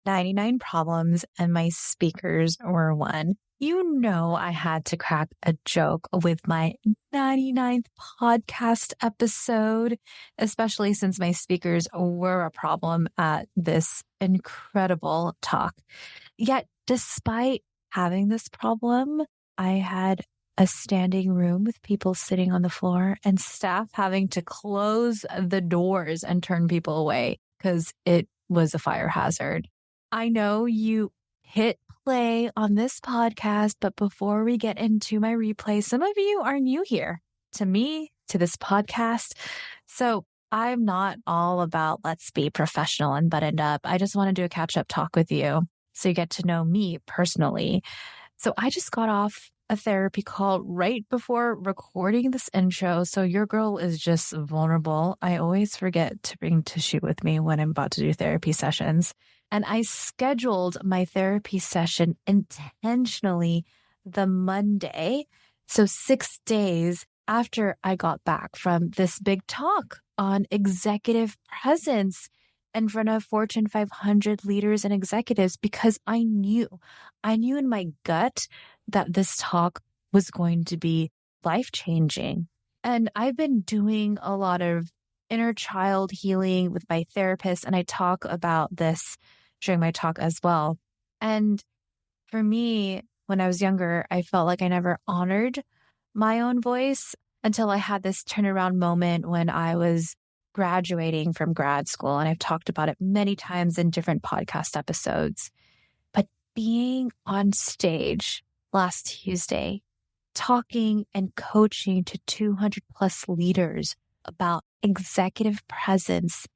99 problems and my speakers were one. You know, I had to crack a joke with my 99th podcast episode, especially since my speakers were a problem at this incredible talk. Yet, despite having this problem, I had a standing room with people sitting on the floor and staff having to close the doors and turn people away because it was a fire hazard. I know you hit play on this podcast, but before we get into my replay, some of you are new here to me, to this podcast. So I'm not all about let's be professional and buttoned up. I just want to do a catch-up talk with you so you get to know me personally. So I just got off a therapy call right before recording this intro. So your girl is just vulnerable. I always forget to bring tissue with me when I'm about to do therapy sessions. And I scheduled my therapy session intentionally the Monday. So 6 days after I got back from this big talk on executive presence in front of Fortune 500 leaders and executives, because I knew in my gut that this talk was going to be life-changing. And I've been doing a lot of inner child healing with my therapist, and I talk about this during my talk as well. And for me, when I was younger, I felt like I never honored my own voice until I had this turnaround moment when I was graduating from grad school. And I've talked about it many times in different podcast episodes. But being on stage last Tuesday, talking and coaching to 200 plus leaders about executive presence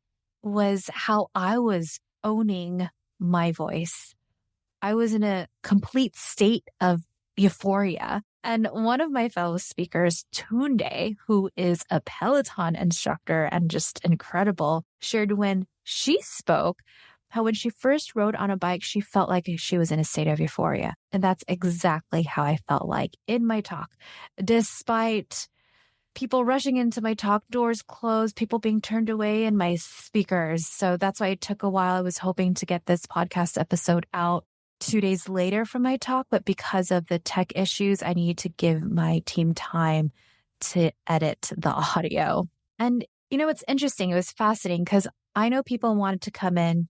was how I was owning my voice. I was in a complete state of euphoria. And one of my fellow speakers, Tunde, who is a Peloton instructor and just incredible, shared when she spoke how when she first rode on a bike, she felt like she was in a state of euphoria. And that's exactly how I felt like in my talk, despite people rushing into my talk, doors closed, people being turned away, and my speakers. So that's why it took a while. I was hoping to get this podcast episode out 2 days later from my talk, but because of the tech issues, I need to give my team time to edit the audio. And you know, it's interesting. It was fascinating because I know people wanted to come in,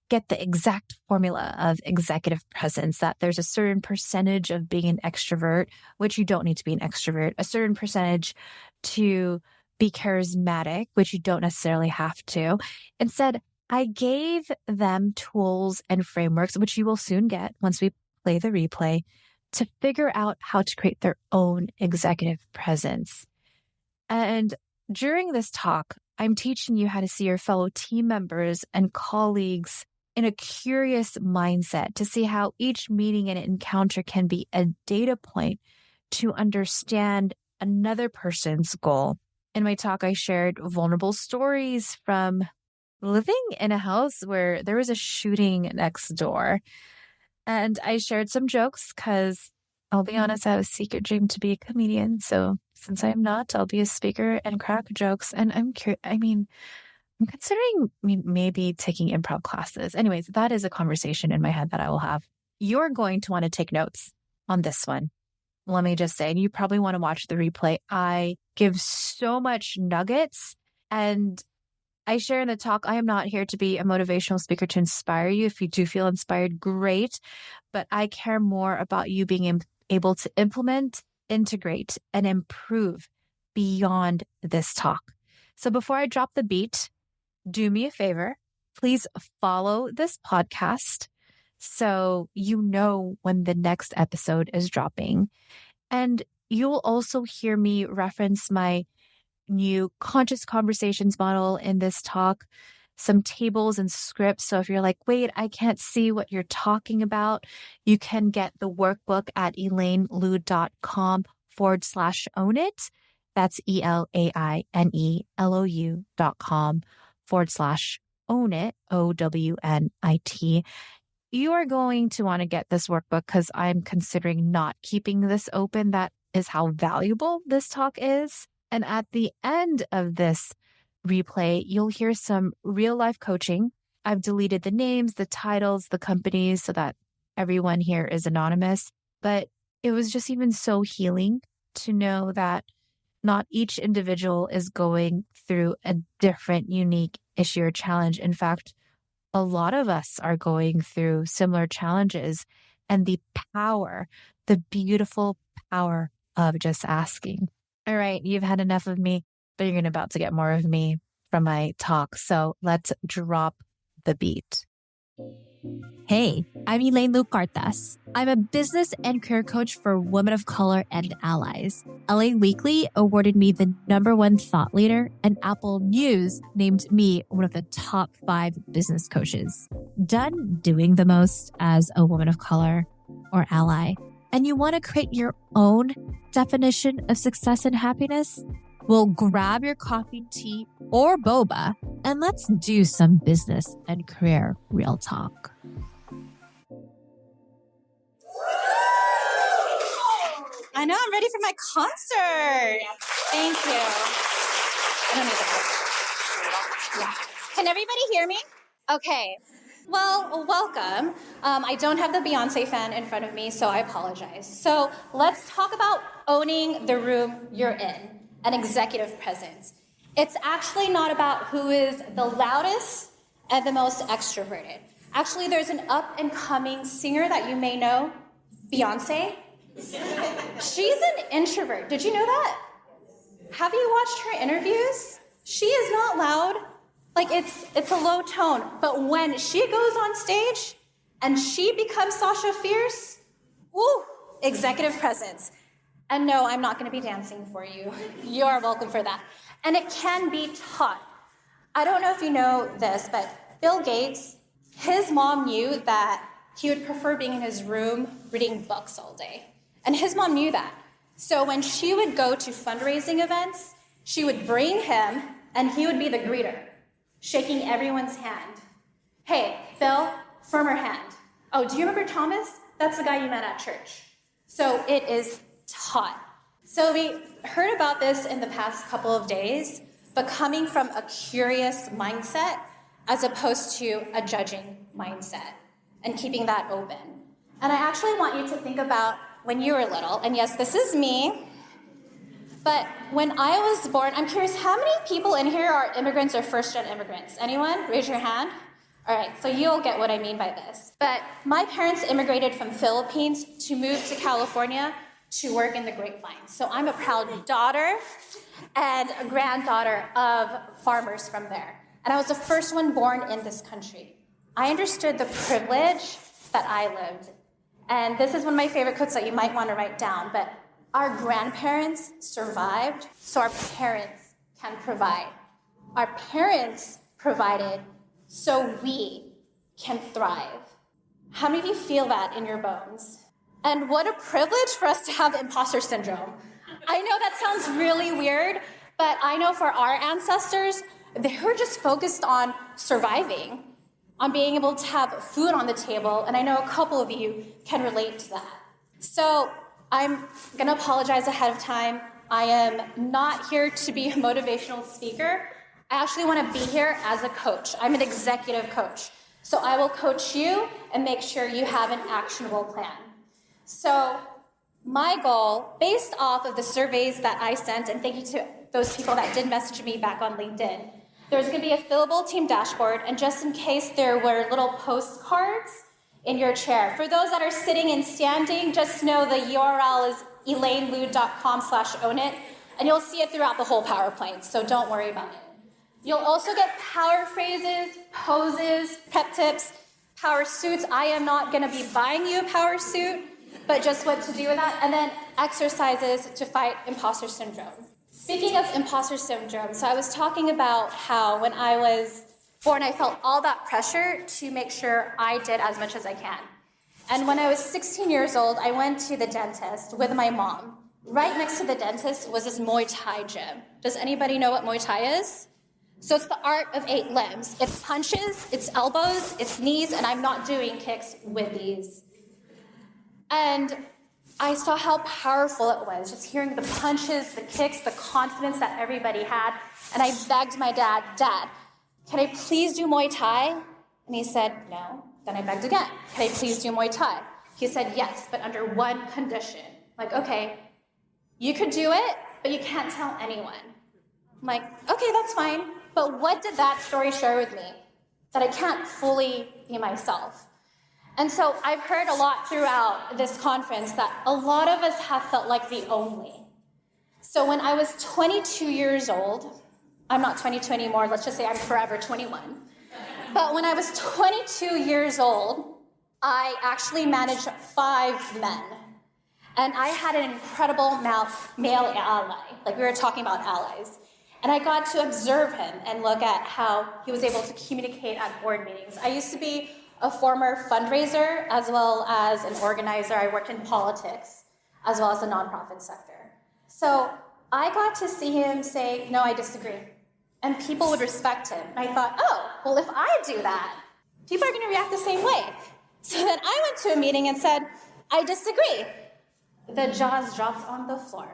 get the exact formula of executive presence, that there's a certain percentage of being an extrovert, which you don't need to be an extrovert, a certain percentage to be charismatic, which you don't necessarily have to. Instead, I gave them tools and frameworks, which you will soon get once we play the replay, to figure out how to create their own executive presence. And during this talk, I'm teaching you how to see your fellow team members and colleagues in a curious mindset, to see how each meeting and encounter can be a data point to understand another person's goal. In my talk, I shared vulnerable stories from living in a house where there was a shooting next door. And I shared some jokes because I'll be honest, I have a secret dream to be a comedian. So since I'm not, I'll be a speaker and crack jokes. And I'm considering maybe taking improv classes. Anyways, that is a conversation in my head that I will have. You're going to want to take notes on this one. Let me just say, and you probably want to watch the replay. I give so much nuggets, and I share in the talk, I am not here to be a motivational speaker to inspire you. If you do feel inspired, great. But I care more about you being able to implement, integrate, and improve beyond this talk. So before I drop the beat, do me a favor, please follow this podcast so you know when the next episode is dropping. And you'll also hear me reference my new conscious conversations model in this talk, some tables and scripts. So if you're like, wait, I can't see what you're talking about, you can get the workbook at elainelou.com/own it. That's ELAINELOU.com/own it, OWNIT. You are going to want to get this workbook because I'm considering not keeping this open. That is how valuable this talk is. And at the end of this replay, you'll hear some real life coaching I've deleted the names, the titles, the companies so that everyone here is anonymous. But it was just even so healing to know that not each individual is going through a different, unique issue or challenge. In fact, a lot of us are going through similar challenges and the beautiful power of just asking. All right, you've had enough of me, but you're about to get more of me from my talk. So let's drop the beat. Hey, I'm Elaine Lucartas. I'm a business and career coach for women of color and allies. LA Weekly awarded me the #1 thought leader, and Apple News named me one of the top 5 business coaches. Done doing the most as a woman of color or ally, and you want to create your own definition of success and happiness? Well, grab your coffee, tea, or boba, and let's do some business and career real talk. I know, I'm ready for my concert. Thank you. I don't need the yeah. Can everybody hear me? Okay. Well, welcome. I don't have the Beyonce fan in front of me, so I apologize. So let's talk about owning the room you're in, an executive presence. It's actually not about who is the loudest and the most extroverted. Actually, there's an up-and-coming singer that you may know, Beyonce. She's an introvert. Did you know that? Have you watched her interviews? She is not loud. Like, it's a low tone. But when she goes on stage and she becomes Sasha Fierce, woo, executive presence. And no, I'm not going to be dancing for you. You are welcome for that. And it can be taught. I don't know if you know this, but Bill Gates, his mom knew that he would prefer being in his room reading books all day. And his mom knew that. So when she would go to fundraising events, she would bring him and he would be the greeter, shaking everyone's hand. Hey, Bill, firmer hand. Oh, do you remember Thomas? That's the guy you met at church. So it is taught. So we heard about this in the past couple of days, but coming from a curious mindset as opposed to a judging mindset and keeping that open. And I actually want you to think about when you were little, and yes, this is me, but when I was born, I'm curious, how many people in here are immigrants or first-gen immigrants? Anyone? Raise your hand. All right, so you'll get what I mean by this. But my parents immigrated from Philippines to move to California to work in the grapevine. So I'm a proud daughter and a granddaughter of farmers from there. And I was the first one born in this country. I understood the privilege that I lived. And this is one of my favorite quotes that you might want to write down, but our grandparents survived, so our parents can provide. Our parents provided, so we can thrive. How many of you feel that in your bones? And what a privilege for us to have imposter syndrome. I know that sounds really weird, but I know for our ancestors, they were just focused on surviving, on being able to have food on the table, and I know a couple of you can relate to that. So I'm going to apologize ahead of time. I am not here to be a motivational speaker. I actually want to be here as a coach. I'm an executive coach. So I will coach you and make sure you have an actionable plan. So my goal, based off of the surveys that I sent, and thank you to those people that did message me back on LinkedIn, there's going to be a fillable team dashboard, and just in case there were little postcards in your chair. For those that are sitting and standing, just know the URL is elainelu.com/ownit, and you'll see it throughout the whole PowerPoint, so don't worry about it. You'll also get power phrases, poses, prep tips, power suits. I am not going to be buying you a power suit, but just what to do with that, and then exercises to fight imposter syndrome. Speaking of imposter syndrome, so I was talking about how when I was born, I felt all that pressure to make sure I did as much as I can. And when I was 16 years old, I went to the dentist with my mom. Right next to the dentist was this Muay Thai gym. Does anybody know what Muay Thai is? So it's the art of 8 limbs. It's punches, it's elbows, it's knees, and I'm not doing kicks with these. And I saw how powerful it was, just hearing the punches, the kicks, the confidence that everybody had. And I begged my dad, Dad, can I please do Muay Thai? And he said, no. Then I begged again. Can I please do Muay Thai? He said, yes, but under one condition. Like, okay, you could do it, but you can't tell anyone. I'm like, okay, that's fine. But what did that story share with me? That I can't fully be myself. And so I've heard a lot throughout this conference that a lot of us have felt like the only. So when I was 22 years old, I'm not 22 anymore, let's just say I'm forever 21. But when I was 22 years old, I actually managed 5 men. And I had an incredible male ally, like we were talking about allies. And I got to observe him and look at how he was able to communicate at board meetings. I used to be a former fundraiser as well as an organizer. I worked in politics as well as the nonprofit sector. So I got to see him say, no, I disagree. And people would respect him. And I thought, oh, well, if I do that, people are going to react the same way. So then I went to a meeting and said, I disagree. The jaws dropped on the floor.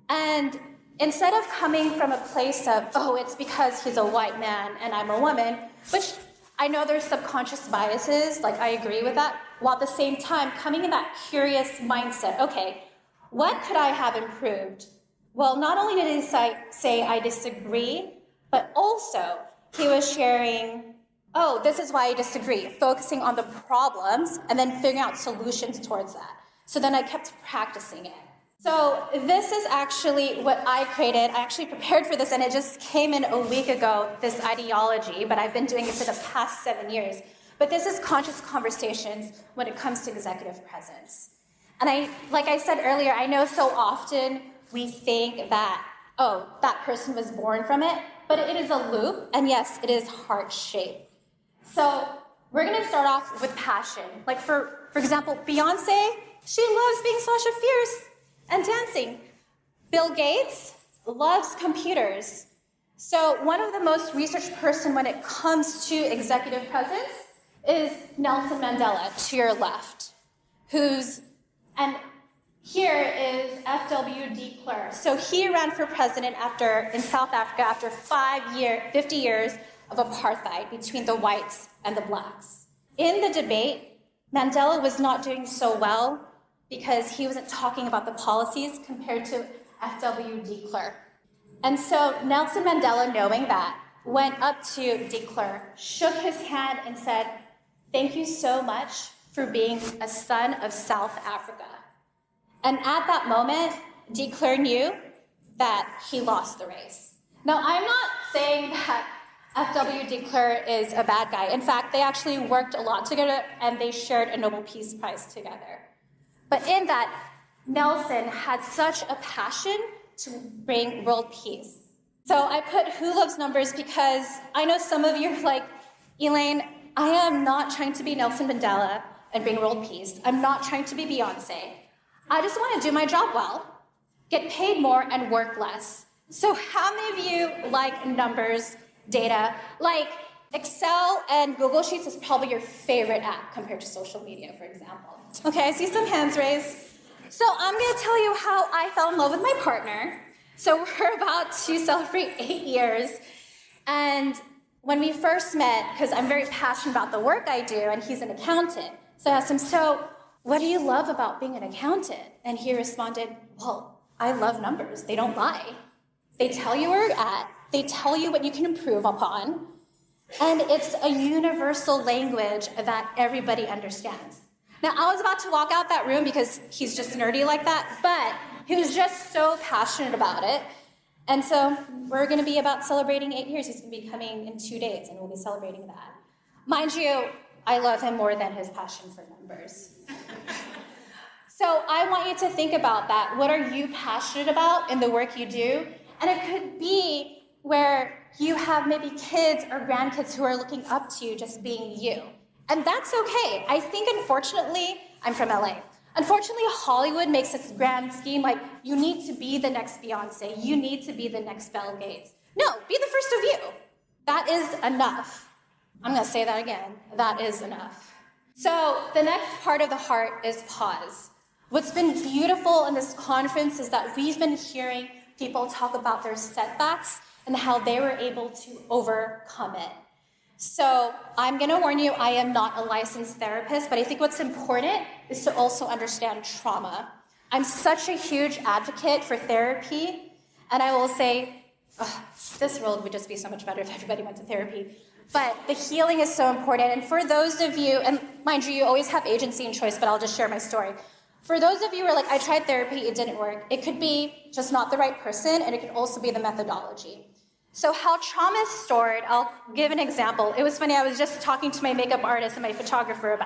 And instead of coming from a place of, oh, it's because he's a white man and I'm a woman, which I know there's subconscious biases, like I agree with that, while at the same time coming in that curious mindset, okay, what could I have improved? Well, not only did he say I disagree, but also he was sharing, oh, this is why I disagree, focusing on the problems and then figuring out solutions towards that. So then I kept practicing it. So this is actually what I created. I actually prepared for this and it just came in a week ago, this ideology, but I've been doing it for the past 7 years. But this is conscious conversations when it comes to executive presence. And like I said earlier, I know so often we think that, oh, that person was born from it, but it is a loop, and yes, it is heart-shaped. So we're gonna start off with passion. Like for example, Beyonce, she loves being Sasha Fierce and dancing. Bill Gates loves computers. So one of the most researched person when it comes to executive presence is Nelson Mandela, to your left, and here is F.W. de Klerk. So he ran for president in South Africa after 50 years of apartheid between the whites and the blacks. In the debate, Mandela was not doing so well because he wasn't talking about the policies compared to F.W. de Klerk. And so Nelson Mandela, knowing that, went up to de Klerk, shook his hand and said, thank you so much for being a son of South Africa. And at that moment, de Klerk knew that he lost the race. Now, I'm not saying that F.W. de Klerk is a bad guy. In fact, they actually worked a lot together and they shared a Nobel Peace Prize together. But in that, Nelson had such a passion to bring world peace. So I put who loves numbers because I know some of you are like, Elaine, I am not trying to be Nelson Mandela and bring world peace. I'm not trying to be Beyonce. I just want to do my job well, get paid more, and work less. So how many of you like numbers, data? Like Excel and Google Sheets is probably your favorite app compared to social media, for example. Okay, I see some hands raised. So I'm going to tell you how I fell in love with my partner. So we're about to celebrate 8 years. And when we first met, because I'm very passionate about the work I do, and he's an accountant, so I asked him, so what do you love about being an accountant? And he responded, well, I love numbers. They don't lie. They tell you where you're at. They tell you what you can improve upon. And it's a universal language that everybody understands. Now, I was about to walk out that room because he's just nerdy like that, but he was just so passionate about it. And so we're going to be about celebrating 8 years. He's going to be coming in 2 days, and we'll be celebrating that. Mind you, I love him more than his passion for numbers. So I want you to think about that. What are you passionate about in the work you do? And it could be where you have maybe kids or grandkids who are looking up to you just being you. And that's okay. I think, unfortunately, I'm from LA. Unfortunately, Hollywood makes this grand scheme like, you need to be the next Beyonce. You need to be the next Bill Gates. No, be the first of you. That is enough. I'm going to say that again. That is enough. So the next part of the heart is pause. What's been beautiful in this conference is that we've been hearing people talk about their setbacks and how they were able to overcome it. So I'm going to warn you, I am not a licensed therapist, but I think what's important is to also understand trauma. I'm such a huge advocate for therapy, and I will say, this world would just be so much better if everybody went to therapy. But the healing is so important, and for those of you, and mind you, you always have agency and choice, but I'll just share my story. For those of you who are like, I tried therapy, it didn't work, it could be just not the right person, and it could also be the methodology. So how trauma is stored, I'll give an example. It was funny, I was just talking to my makeup artist and my photographer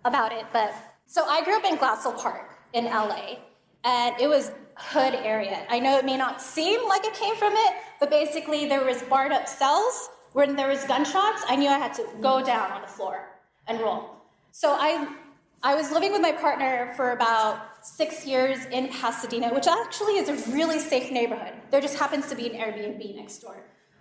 about it. But so I grew up in Glassell Park in LA, and it was hood area. I know it may not seem like it came from it, but basically there was barred up cells. When there was gunshots, I knew I had to go down on the floor and roll. So I was living with my partner for about 6 years in Pasadena, which actually is a really safe neighborhood. There just happens to be an Airbnb next door,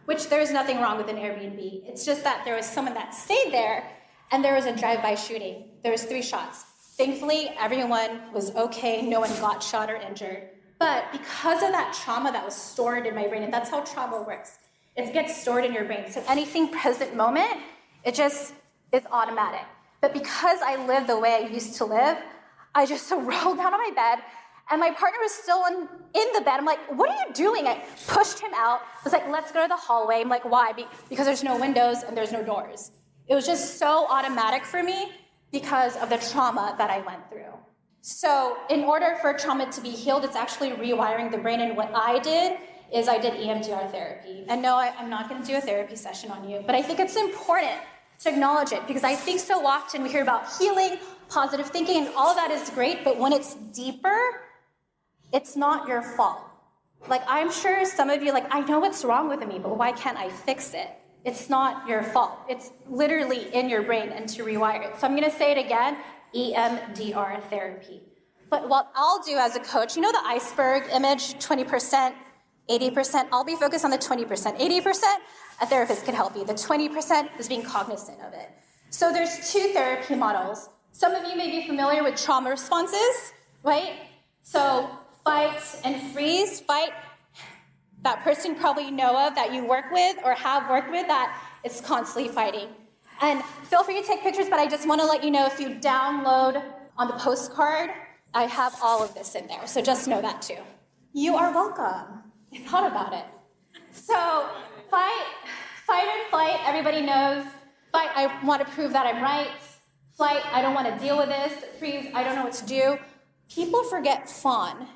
which there's nothing wrong with an Airbnb. It's just that there was someone that stayed there, and there was a drive-by shooting. There was 3 shots. Thankfully, everyone was okay. No one got shot or injured. But because of that trauma that was stored in my brain, and that's how trauma works, it gets stored in your brain. So anything present moment, it just is automatic. But because I lived the way I used to live, I just rolled down on my bed, and my partner was still in the bed. I'm like, what are you doing? I pushed him out. I was like, let's go to the hallway. I'm like, why? Because there's no windows and there's no doors. It was just so automatic for me because of the trauma that I went through. So in order for trauma to be healed, it's actually rewiring the brain. And what I did is I did EMDR therapy. And no, I'm not going to do a therapy session on you, but I think it's important to acknowledge it, because I think so often we hear about healing, positive thinking, and all of that is great, but when it's deeper, it's not your fault. Like, I'm sure some of you, like, I know what's wrong with me, but why can't I fix it? It's not your fault. It's literally in your brain, and to rewire it. So I'm going to say it again, EMDR therapy. But what I'll do as a coach, you know the iceberg image, 20%, 80%? I'll be focused on the 20%. 80%, a therapist can help you. The 20% is being cognizant of it. So there's 2 therapy models. Some of you may be familiar with trauma responses, right? So fight and freeze. Fight, that person you probably know of that you work with or have worked with that is constantly fighting. And feel free to take pictures, but I just want to let you know, if you download on the postcard, I have all of this in there. So just know that too. You are welcome. I thought about it. So fight and flight, everybody knows. Fight, I want to prove that I'm right. Flight, I don't want to deal with this. Freeze, I don't know what to do. People forget fawn.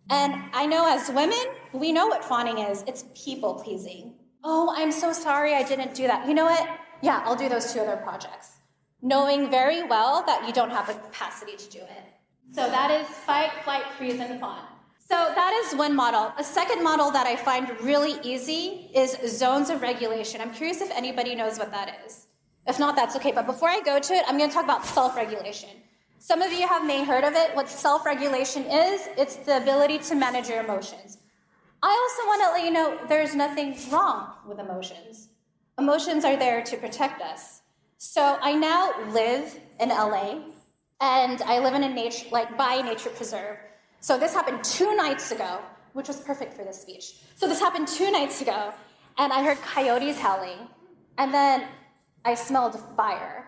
And I know as women, we know what fawning is. It's people pleasing. Oh, I'm so sorry I didn't do that. You know what? Yeah, I'll do those 2 other projects. Knowing very well that you don't have the capacity to do it. So that is fight, flight, freeze, and fawn. So that is one model. A second model that I find really easy is zones of regulation. I'm curious if anybody knows what that is. If not, that's okay. But before I go to it, I'm going to talk about self-regulation. Some of you may heard of it. What self-regulation is, it's the ability to manage your emotions. I also want to let you know there's nothing wrong with emotions. Emotions are there to protect us. So I now live in LA, and I live in by nature preserve. So this happened 2 nights ago, which was perfect for this speech. So this happened 2 nights ago, and I heard coyotes howling, and then I smelled fire.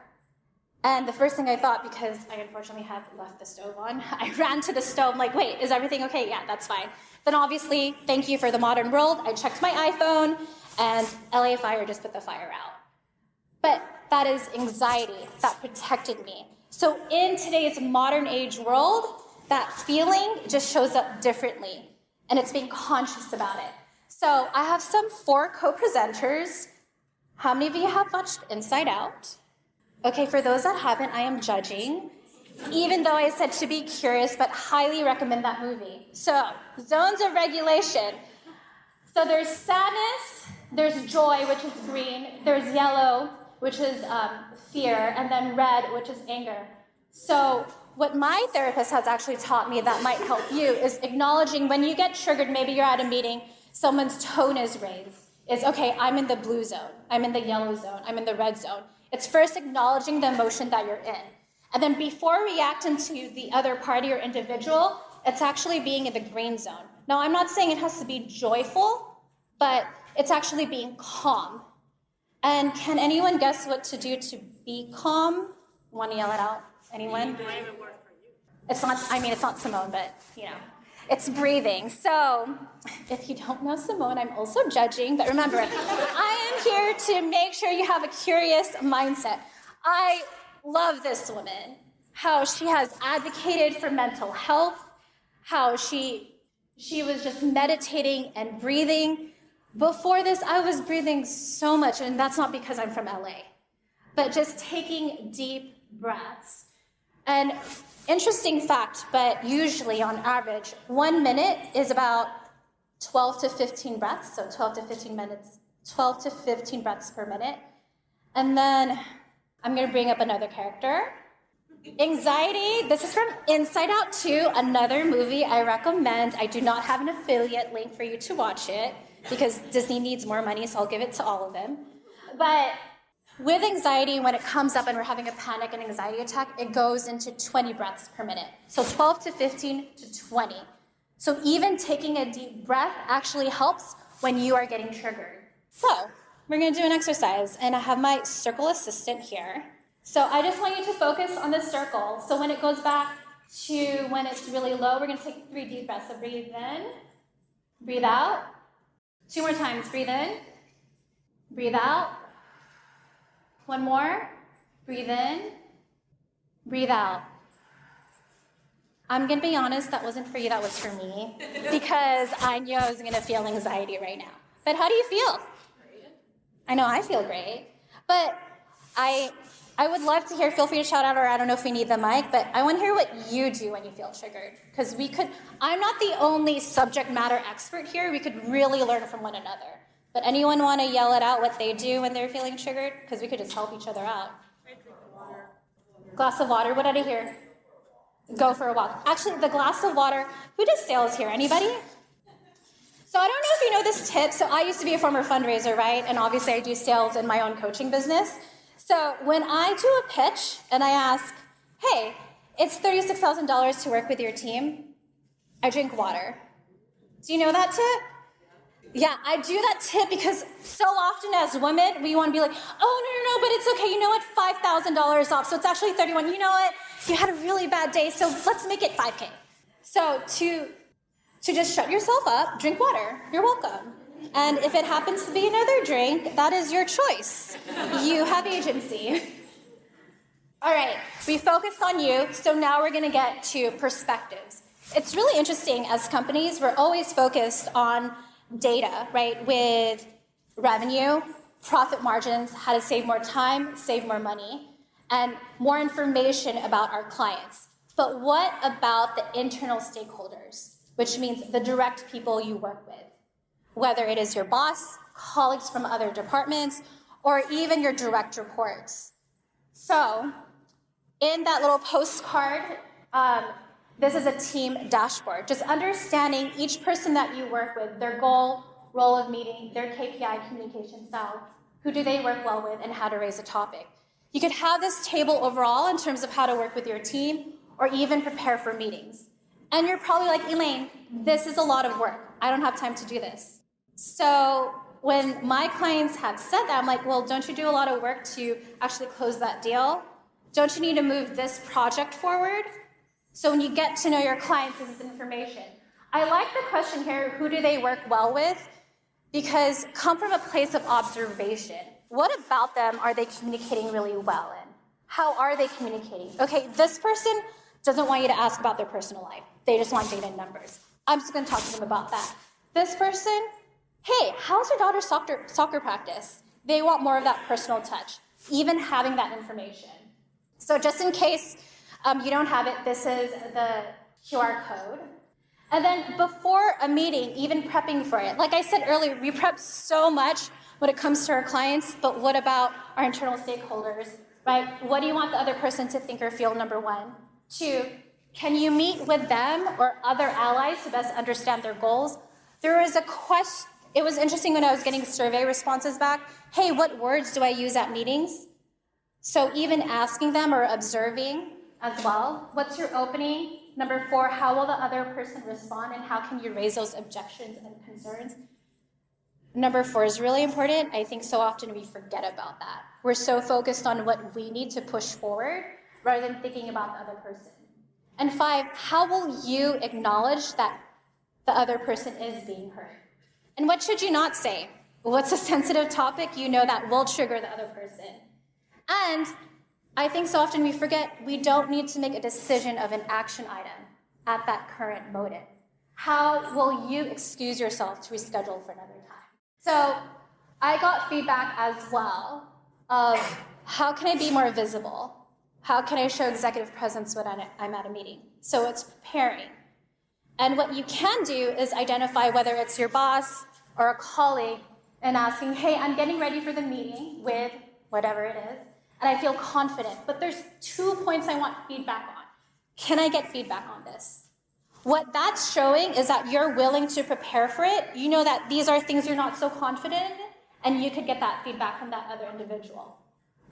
And the first thing I thought, because I unfortunately have left the stove on, I ran to the stove, like, wait, is everything okay? Yeah, that's fine. Then obviously, thank you for the modern world, I checked my iPhone, and LA Fire just put the fire out. But that is anxiety that protected me. So in today's modern age world, that feeling just shows up differently, and it's being conscious about it. So I have some 4 co-presenters. How many of you have watched Inside Out? Okay, for those that haven't, I am judging, even though I said to be curious, but highly recommend that movie. So, zones of regulation. So there's sadness, there's joy, which is green, there's yellow, which is fear, and then red, which is anger. So what my therapist has actually taught me that might help you is acknowledging when you get triggered, maybe you're at a meeting, someone's tone is raised. It's, okay, I'm in the blue zone, I'm in the yellow zone, I'm in the red zone. It's first acknowledging the emotion that you're in. And then before reacting to the other party or individual, it's actually being in the green zone. Now, I'm not saying it has to be joyful, but it's actually being calm. And can anyone guess what to do to be calm? Want to yell it out? Anyone? It's not Simone, but it's breathing. So if you don't know Simone, I'm also judging, but remember, I am here to make sure you have a curious mindset. I love this woman, how she has advocated for mental health, how she was just meditating and breathing. Before this, I was breathing so much, and that's not because I'm from LA, but just taking deep breaths. And interesting fact, but usually on average, 1 minute is about 12 to 15 breaths, so 12 to 15 breaths per minute. And then I'm gonna bring up another character. Anxiety, this is from Inside Out 2, another movie I recommend. I do not have an affiliate link for you to watch it because Disney needs more money, so I'll give it to all of them. But with anxiety, when it comes up and we're having a panic and anxiety attack, it goes into 20 breaths per minute. So 12 to 15 to 20. So even taking a deep breath actually helps when you are getting triggered. So we're gonna do an exercise, and I have my circle assistant here. So I just want you to focus on the circle. So when it goes back to when it's really low, we're gonna take 3 deep breaths. So breathe in, breathe out. 2 more times, breathe in, breathe out. 1 more, breathe in, breathe out. I'm gonna be honest, that wasn't for you, that was for me, because I knew I was gonna feel anxiety right now. But how do you feel? I know I feel great, but I would love to hear, feel free to shout out, or I don't know if we need the mic, but I want to hear what you do when you feel triggered. Because I'm not the only subject matter expert here. We could really learn from one another. But anyone want to yell it out what they do when they're feeling triggered? Because we could just help each other out. Glass of water, what did I hear? Go for a walk. Actually, the glass of water, who does sales here? Anybody? So I don't know if you know this tip. So I used to be a former fundraiser, right? And obviously I do sales in my own coaching business. So when I do a pitch and I ask, hey, it's $36,000 to work with your team, I drink water. Do you know that tip? Yeah, I do that tip because so often as women, we want to be like, oh, no, but it's okay. You know what? $5,000 off. So it's actually 31. You know what? You had a really bad day, so let's make it 5K. So to just shut yourself up, drink water. You're welcome. And if it happens to be another drink, that is your choice. You have agency. All right, we focused on you, so now we're going to get to perspectives. It's really interesting as companies, we're always focused on data, right, with revenue, profit margins, how to save more time, save more money, and more information about our clients. But what about the internal stakeholders, which means the direct people you work with, whether it is your boss, colleagues from other departments, or even your direct reports? So in that little postcard, this is a team dashboard, just understanding each person that you work with, their goal, role of meeting, their KPI communication style, who do they work well with, and how to raise a topic. You could have this table overall in terms of how to work with your team or even prepare for meetings. And you're probably like, Elaine, this is a lot of work. I don't have time to do this. So when my clients have said that, I'm like, well, don't you do a lot of work to actually close that deal? Don't you need to move this project forward? So when you get to know your clients, this is information. I like the question here, who do they work well with? Because come from a place of observation. What about them are they communicating really well in? How are they communicating? Okay, this person doesn't want you to ask about their personal life. They just want data and numbers. I'm just gonna talk to them about that. This person, hey, how's your daughter's soccer practice? They want more of that personal touch, even having that information. So just in case you don't have it, this is the QR code. And then before a meeting, even prepping for it. Like I said earlier, we prep so much when it comes to our clients, but what about our internal stakeholders, right? What do you want the other person to think or feel, number one? 2, can you meet with them or other allies to best understand their goals? There is a question, it was interesting when I was getting survey responses back, hey, what words do I use at meetings? So even asking them or observing as well, what's your opening? Number 4, how will the other person respond and how can you raise those objections and concerns? Number 4 is really important. I think so often we forget about that. We're so focused on what we need to push forward rather than thinking about the other person. And 5, how will you acknowledge that the other person is being heard? And what should you not say? What's a sensitive topic you know that will trigger the other person? And I think so often we forget we don't need to make a decision of an action item at that current moment. How will you excuse yourself to reschedule for another time? So I got feedback as well of how can I be more visible? How can I show executive presence when I'm at a meeting? So it's preparing. And what you can do is identify whether it's your boss or a colleague and asking, hey, I'm getting ready for the meeting with whatever it is, and I feel confident, but there's 2 points I want feedback on. Can I get feedback on this? What that's showing is that you're willing to prepare for it. You know that these are things you're not so confident in, and you could get that feedback from that other individual.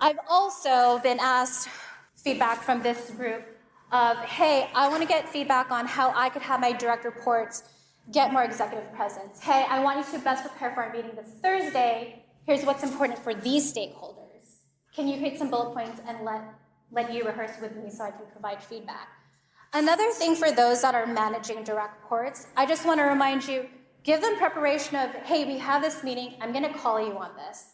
I've also been asked feedback from this group of, hey, I want to get feedback on how I could have my direct reports get more executive presence. Hey, I want you to best prepare for our meeting this Thursday. Here's what's important for these stakeholders. Can you create some bullet points and let you rehearse with me so I can provide feedback? Another thing for those that are managing direct reports, I just want to remind you, give them preparation of, hey, we have this meeting, I'm going to call you on this.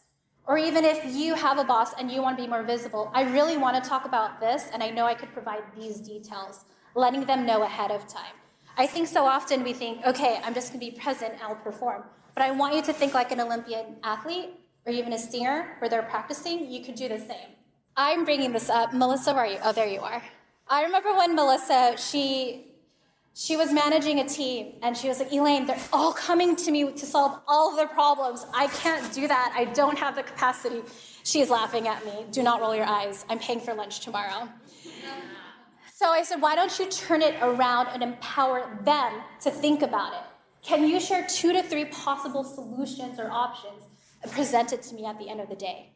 Or even if you have a boss and you want to be more visible, I really want to talk about this, and I know I could provide these details, letting them know ahead of time. I think so often we think, okay, I'm just going to be present and I'll perform. But I want you to think like an Olympian athlete or even a singer where they're practicing. You could do the same. I'm bringing this up. Melissa, where are you? Oh, there you are. I remember when Melissa, she was managing a team, and she was like, Elaine, they're all coming to me to solve all of their problems. I can't do that. I don't have the capacity. She's laughing at me. Do not roll your eyes. I'm paying for lunch tomorrow. So I said, why don't you turn it around and empower them to think about it? Can you share 2 to 3 possible solutions or options and present it to me at the end of the day?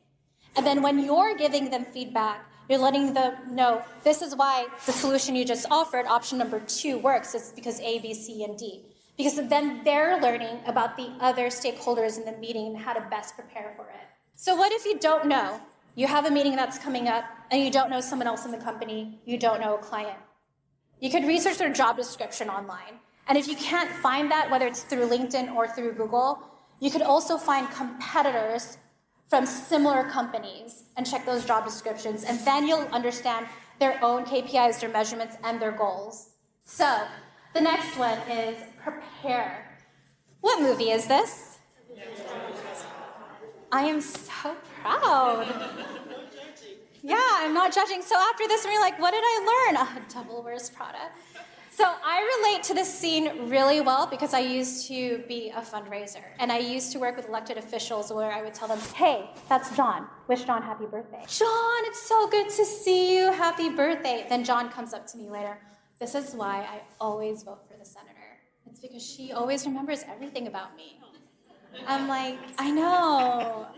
And then when you're giving them feedback, you're letting them know, this is why the solution you just offered, option number 2, works. It's because A, B, C, and D. Because then they're learning about the other stakeholders in the meeting and how to best prepare for it. So what if you don't know? You have a meeting that's coming up, and you don't know someone else in the company, you don't know a client. You could research their job description online. And if you can't find that, whether it's through LinkedIn or through Google, you could also find competitors from similar companies and check those job descriptions, and then you'll understand their own KPIs, their measurements, and their goals. So the next one is prepare. What movie is this? I am so proud. Yeah, I'm not judging. So after this, we're like, what did I learn? Devil Wears Prada. So I relate to this scene really well because I used to be a fundraiser, and I used to work with elected officials where I would tell them, hey, that's John. Wish John happy birthday. John, it's so good to see you. Happy birthday. Then John comes up to me later. This is why I always vote for the senator. It's because she always remembers everything about me. I'm like, I know.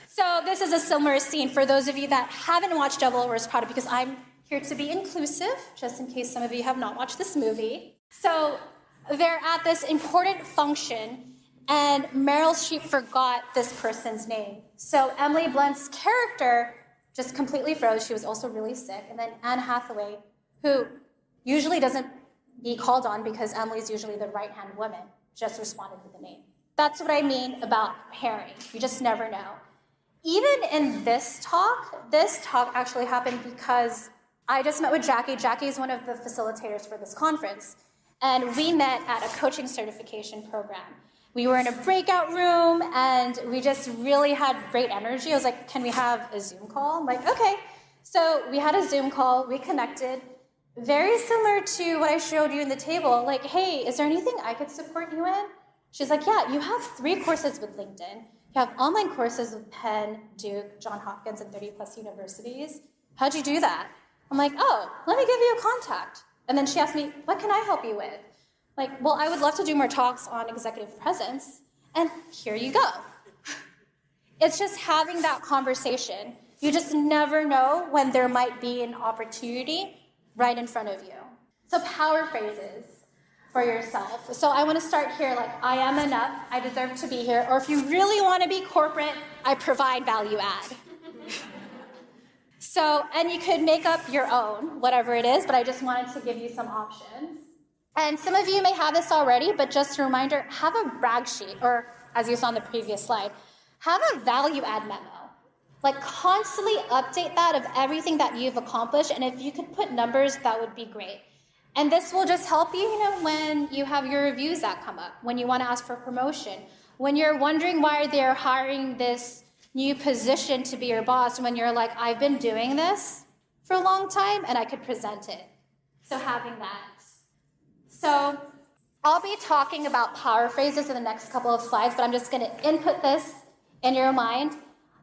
So this is a similar scene for those of you that haven't watched Devil Wears Prada, because I'm here to be inclusive, just in case some of you have not watched this movie. So they're at this important function, and Meryl Streep forgot this person's name. So Emily Blunt's character just completely froze. She was also really sick. And then Anne Hathaway, who usually doesn't be called on because Emily's usually the right-hand woman, just responded with the name. That's what I mean about pairing. You just never know. Even in this talk actually happened because I just met with Jackie. Jackie is one of the facilitators for this conference. And we met at a coaching certification program. We were in a breakout room, and we just really had great energy. I was like, can we have a Zoom call? I'm like, okay. So we had a Zoom call. We connected. Very similar to what I showed you in the table. Like, hey, is there anything I could support you in? She's like, yeah, you have 3 courses with LinkedIn. You have online courses with Penn, Duke, Johns Hopkins, and 30+ universities. How'd you do that? I'm like, oh, let me give you a contact. And then she asked me, what can I help you with? Like, well, I would love to do more talks on executive presence, and here you go. It's just having that conversation. You just never know when there might be an opportunity right in front of you. So power phrases. for yourself. So I want to start here, like, I am enough, I deserve to be here. Or if you really want to be corporate, I provide value add. So, and you could make up your own, whatever it is, but I just wanted to give you some options. And some of you may have this already, but just a reminder, have a brag sheet, or as you saw on the previous slide, have a value add memo. Like, constantly update that of everything that you've accomplished, and if you could put numbers, that would be great. And this will just help you, when you have your reviews that come up, when you want to ask for promotion, when you're wondering why they're hiring this new position to be your boss, when you're like, I've been doing this for a long time, and I could present it. So having that. So I'll be talking about power phrases in the next couple of slides, but I'm just going to input this in your mind.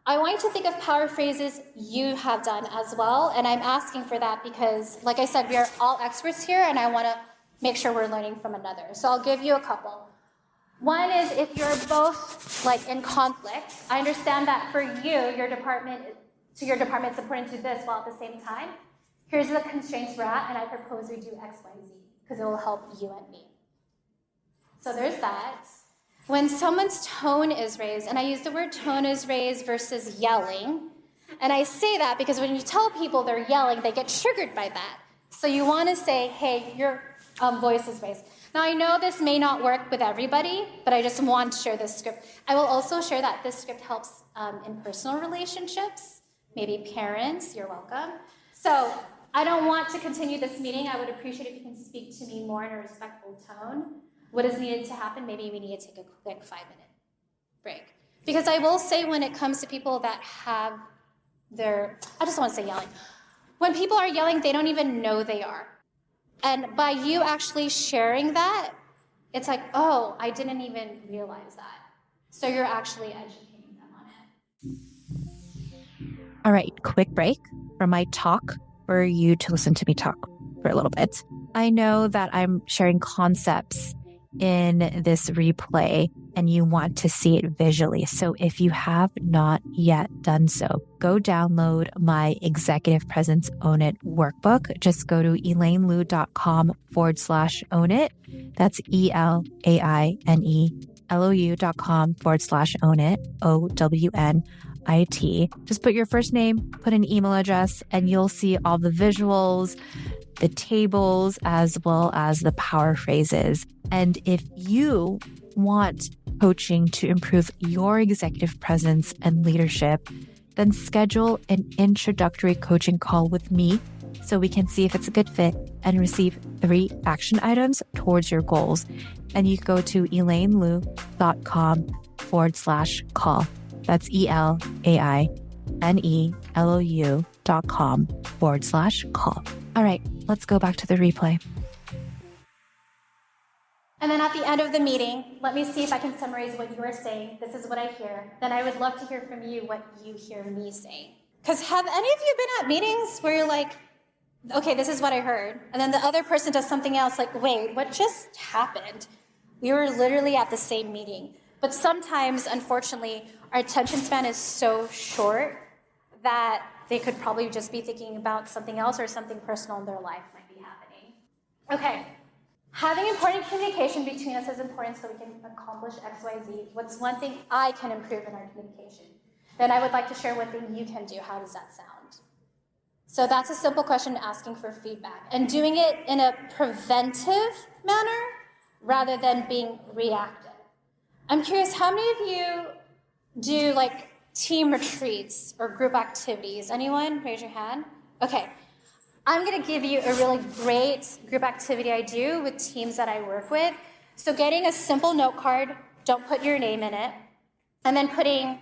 I want you to think of power phrases you have done as well, and I'm asking for that because, like I said, we are all experts here, and I want to make sure we're learning from another. So I'll give you a couple. One is if you're both in conflict. I understand that for you, your department it's important to do this while at the same time. Here's the constraints we're at, and I propose we do X, Y, Z, because it will help you and me. So there's that. When someone's tone is raised, and I use the word tone is raised versus yelling, and I say that because when you tell people they're yelling, they get triggered by that. So you want to say, hey, your voice is raised. Now, I know this may not work with everybody, but I just want to share this script. I will also share that this script helps in personal relationships, maybe parents, you're welcome. So I don't want to continue this meeting. I would appreciate if you can speak to me more in a respectful tone. What is needed to happen? Maybe we need to take a quick 5-minute break. Because I will say when it comes to people that have I just want to say yelling. When people are yelling, they don't even know they are. And by you actually sharing that, it's like, oh, I didn't even realize that. So you're actually educating them on it. All right, quick break from my talk for you to listen to me talk for a little bit. I know that I'm sharing concepts in this replay and you want to see it visually. So if you have not yet done so, go download my Executive Presence Own It workbook. Just go to elainelou.com/own it. That's ELAINELOU.com/own it, OWNIT. Just put your first name, put an email address, and you'll see all the visuals, the tables, as well as the power phrases. And if you want coaching to improve your executive presence and leadership, then schedule an introductory coaching call with me so we can see if it's a good fit and receive 3 action items towards your goals. And you can go to elainelou.com/call. That's ELAINELOU.com/call. All right, let's go back to the replay. And then at the end of the meeting, let me see if I can summarize what you are saying. This is what I hear. Then I would love to hear from you what you hear me saying. Because have any of you been at meetings where you're like, okay, this is what I heard. And then the other person does something else like, wait, what just happened? We were literally at the same meeting. But sometimes, unfortunately, our attention span is so short that they could probably just be thinking about something else or something personal in their life might be happening. Okay. Having important communication between us is important so we can accomplish X, Y, Z. What's one thing I can improve in our communication? Then I would like to share one thing you can do. How does that sound? So that's a simple question asking for feedback and doing it in a preventive manner rather than being reactive. I'm curious, how many of you do team retreats or group activities? Anyone? Raise your hand. Okay. I'm going to give you a really great group activity I do with teams that I work with. So getting a simple note card, don't put your name in it, and then putting,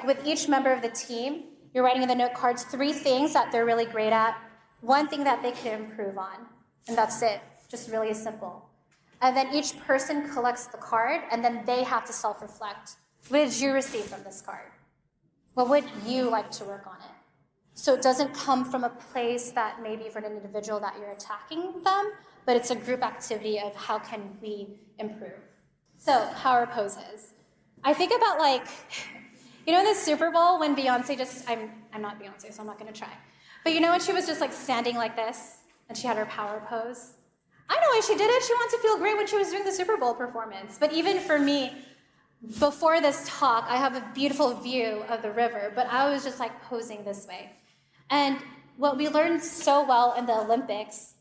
with each member of the team, you're writing in the note cards 3 things that they're really great at, 1 thing that they can improve on, and that's it. Just really simple. And then each person collects the card, and then they have to self-reflect. What did you receive from this card? What would you like to work on it? So it doesn't come from a place that maybe for an individual that you're attacking them, but it's a group activity of how can we improve. So power poses. I think about in the Super Bowl when Beyonce I'm not Beyonce, so I'm not going to try. But when she was just standing like this and she had her power pose? I know why she did it. She wanted to feel great when she was doing the Super Bowl performance. But even for me, before this talk, I have a beautiful view of the river, but I was just like posing this way. And what we learned so well in the Olympics,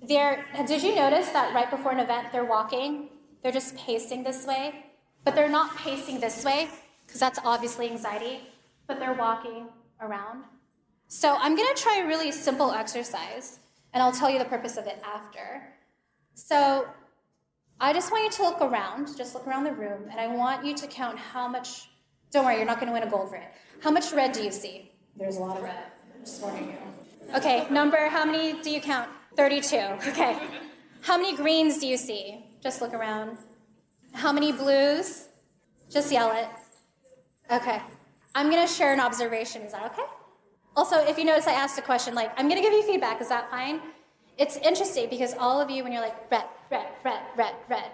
did you notice that right before an event, they're walking? They're just pacing this way, but they're not pacing this way, because that's obviously anxiety, but they're walking around. So I'm gonna try a really simple exercise, and I'll tell you the purpose of it after. So I just want you to look around the room, and I want you to count how much, don't worry, you're not gonna win a gold for it. How much red do you see? There's a lot of red, just warning you. Okay, how many do you count? 32, okay. How many greens do you see? Just look around. How many blues? Just yell it. Okay, I'm gonna share an observation, is that okay? Also, if you notice I asked a question, like, I'm gonna give you feedback, is that fine? It's interesting because all of you, when you're like, red, red, red, red, red,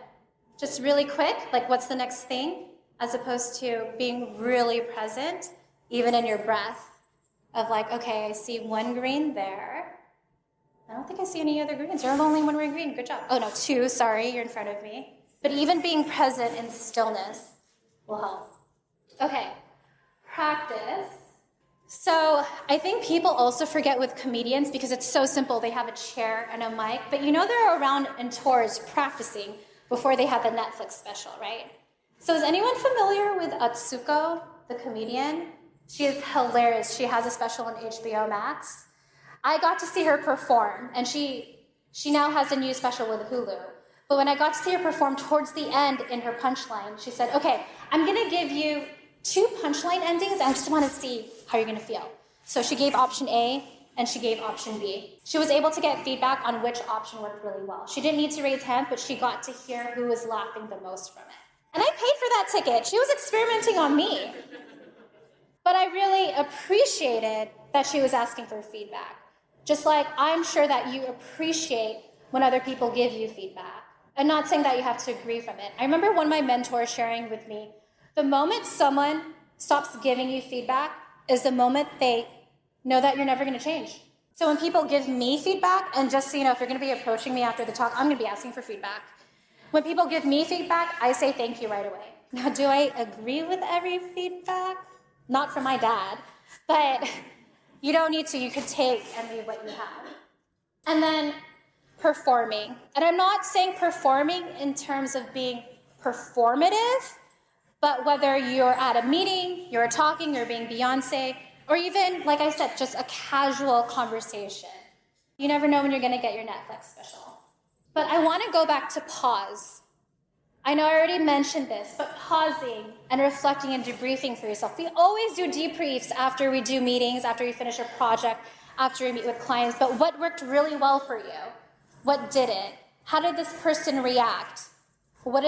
just really quick, like, what's the next thing? As opposed to being really present, even in your breath, of like, okay, I see one green there. I don't think I see any other greens. You're the only one wearing green, good job. Oh no, two, sorry, you're in front of me. But even being present in stillness will help. Okay, practice. So I think people also forget with comedians, because it's so simple, they have a chair and a mic, but you know they're around in tours practicing before they have the Netflix special, right? So is anyone familiar with Atsuko, the comedian? She is hilarious. She has a special on HBO Max. I got to see her perform, and she now has a new special with Hulu. But when I got to see her perform towards the end in her punchline, she said, okay, I'm gonna give you 2 punchline endings, I just want to see how you're going to feel. So she gave option A, and she gave option B. She was able to get feedback on which option worked really well. She didn't need to raise hands, but she got to hear who was laughing the most from it. And I paid for that ticket. She was experimenting on me. But I really appreciated that she was asking for feedback. Just like I'm sure that you appreciate when other people give you feedback. And not saying that you have to agree from it. I remember one of my mentors sharing with me, the moment someone stops giving you feedback is the moment they know that you're never going to change. So when people give me feedback, and just so you know, if you're going to be approaching me after the talk, I'm going to be asking for feedback. When people give me feedback, I say thank you right away. Now, do I agree with every feedback? Not from my dad, but you don't need to. You could take and leave what you have. And then performing. And I'm not saying performing in terms of being performative, but whether you're at a meeting, you're talking, you're being Beyonce, or even, like I said, just a casual conversation. You never know when you're gonna get your Netflix special. But I wanna go back to pause. I know I already mentioned this, but pausing and reflecting and debriefing for yourself. We always do debriefs after we do meetings, after we finish a project, after we meet with clients, but what worked really well for you? What didn't? How did this person react? What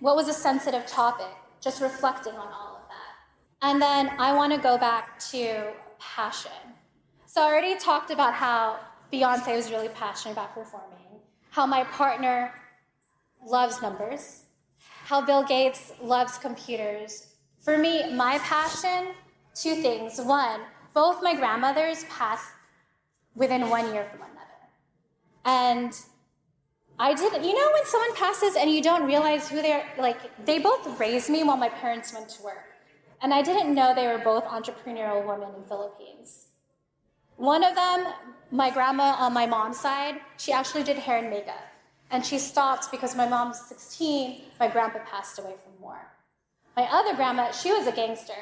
was a sensitive topic? Just reflecting on all of that. And then I want to go back to passion. So I already talked about how Beyonce was really passionate about performing, how my partner loves numbers, how Bill Gates loves computers. For me, my passion, 2 things. 1, both my grandmothers passed within 1 year from one another. And I didn't, you know when someone passes and you don't realize who they're, like, they both raised me while my parents went to work. And I didn't know they were both entrepreneurial women in the Philippines. One of them, my grandma on my mom's side, she actually did hair and makeup. And she stopped because my mom was 16, my grandpa passed away from war. My other grandma, she was a gangster.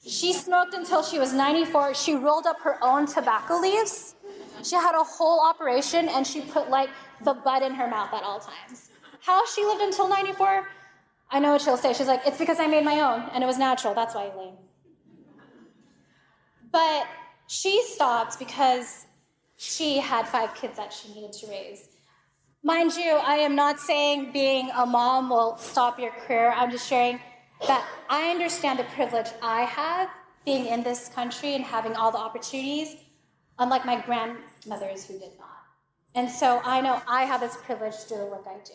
She smoked until she was 94. She rolled up her own tobacco leaves. She had a whole operation, and she put, like, the bud in her mouth at all times. How she lived until 94? I know what she'll say. She's like, it's because I made my own, and it was natural. That's why I lame. But she stopped because she had 5 kids that she needed to raise. Mind you, I am not saying being a mom will stop your career. I'm just sharing that I understand the privilege I have being in this country and having all the opportunities, unlike my grandmothers who did not. And so I know I have this privilege to do the work I do.